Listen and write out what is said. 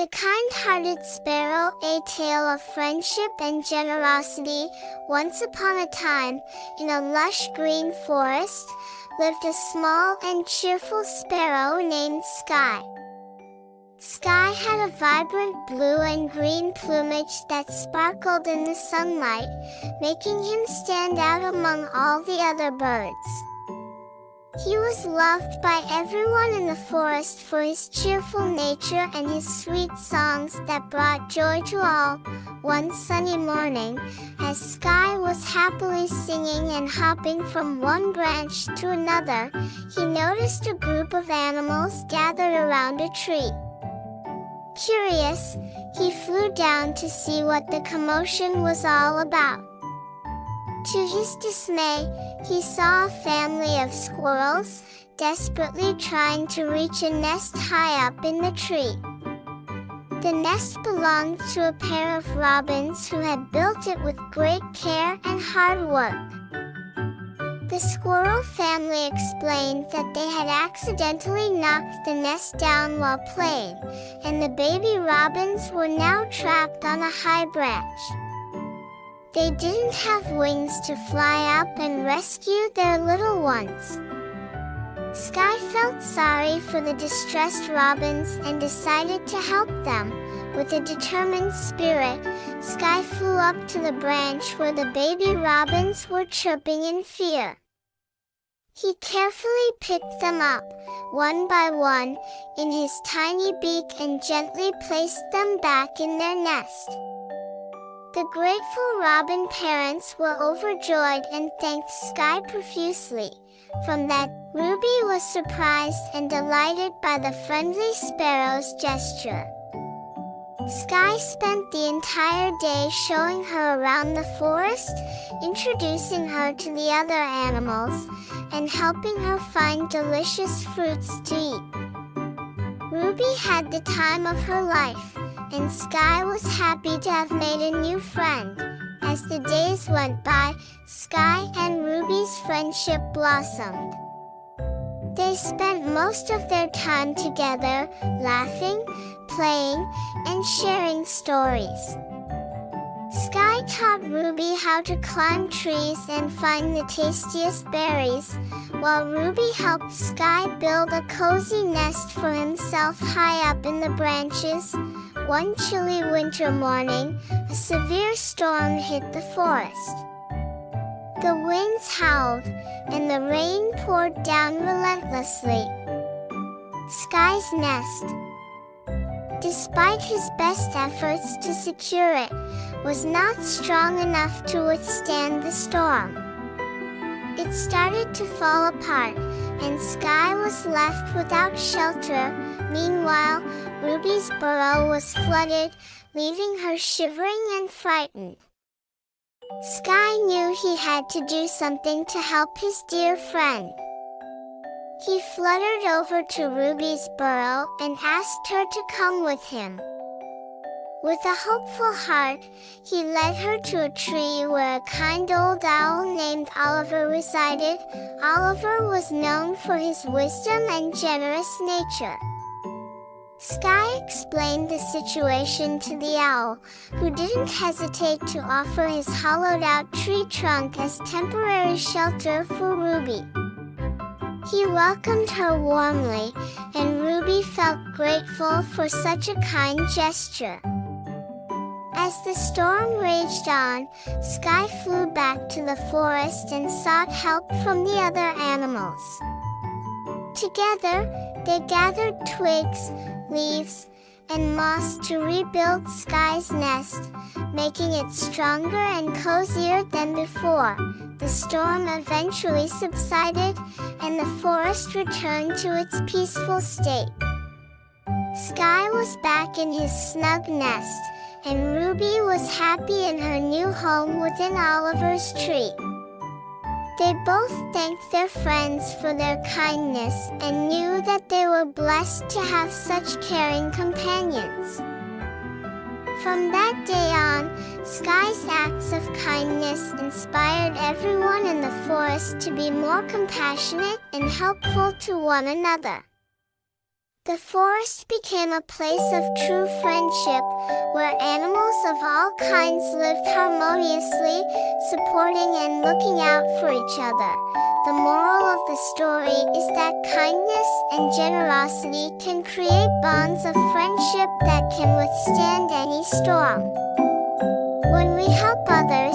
The Kindhearted Sparrow, a tale of friendship and generosity. Once upon a time, in a lush green forest, lived a small and cheerful sparrow named Skye. Skye had a vibrant blue and green plumage that sparkled in the sunlight, making him stand out among all the other birds. He was loved by everyone in the forest for his cheerful nature and his sweet songs that brought joy to all. One sunny morning, as Skye was happily singing and hopping from one branch to another, he noticed a group of animals gathered around a tree. Curious, he flew down to see what the commotion was all about. To his dismay, he saw a family of squirrels, desperately trying to reach a nest high up in the tree. The nest belonged to a pair of robins who had built it with great care and hard work. The squirrel family explained that they had accidentally knocked the nest down while playing, and the baby robins were now trapped on a high branch. They didn't have wings to fly up and rescue their little ones. Skye felt sorry for the distressed robins and decided to help them. With a determined spirit, Skye flew up to the branch where the baby robins were chirping in fear. He carefully picked them up, one by one, in his tiny beak and gently placed them back in their nest. The grateful robin parents were overjoyed and thanked Skye profusely. From that, Ruby was surprised and delighted by the friendly sparrow's gesture. Skye spent the entire day showing her around the forest, introducing her to the other animals, and helping her find delicious fruits to eat. Ruby had the time of her life, and Skye was happy to have made a new friend. As the days went by, Skye and Ruby's friendship blossomed. They spent most of their time together, laughing, playing, and sharing stories. Skye taught Ruby how to climb trees and find the tastiest berries, while Ruby helped Skye build a cozy nest for himself high up in the branches. One chilly winter morning, a severe storm hit the forest. The winds howled, and the rain poured down relentlessly. Skye's nest, despite his best efforts to secure it, was not strong enough to withstand the storm. It started to fall apart, and Skye was left without shelter. Meanwhile, Ruby's burrow was flooded, leaving her shivering and frightened. Skye knew he had to do something to help his dear friend. He fluttered over to Ruby's burrow and asked her to come with him. With a hopeful heart, he led her to a tree where a kind old owl named Oliver resided. Oliver was known for his wisdom and generous nature. Skye explained the situation to the owl, who didn't hesitate to offer his hollowed-out tree trunk as temporary shelter for Ruby. He welcomed her warmly, and Ruby felt grateful for such a kind gesture. As the storm raged on, Skye flew back to the forest and sought help from the other animals. Together, they gathered twigs, leaves, and moss to rebuild Skye's nest, making it stronger and cozier than before. The storm eventually subsided, and the forest returned to its peaceful state. Skye was back in his snug nest, and Ruby was happy in her new home within Oliver's tree. They both thanked their friends for their kindness and knew that they were blessed to have such caring companions. From that day on, Skye's acts of kindness inspired everyone in the forest to be more compassionate and helpful to one another. The forest became a place of true friendship, where animals of all kinds lived harmoniously, supporting and looking out for each other. The moral of the story is that kindness and generosity can create bonds of friendship that can withstand any storm. When we help others,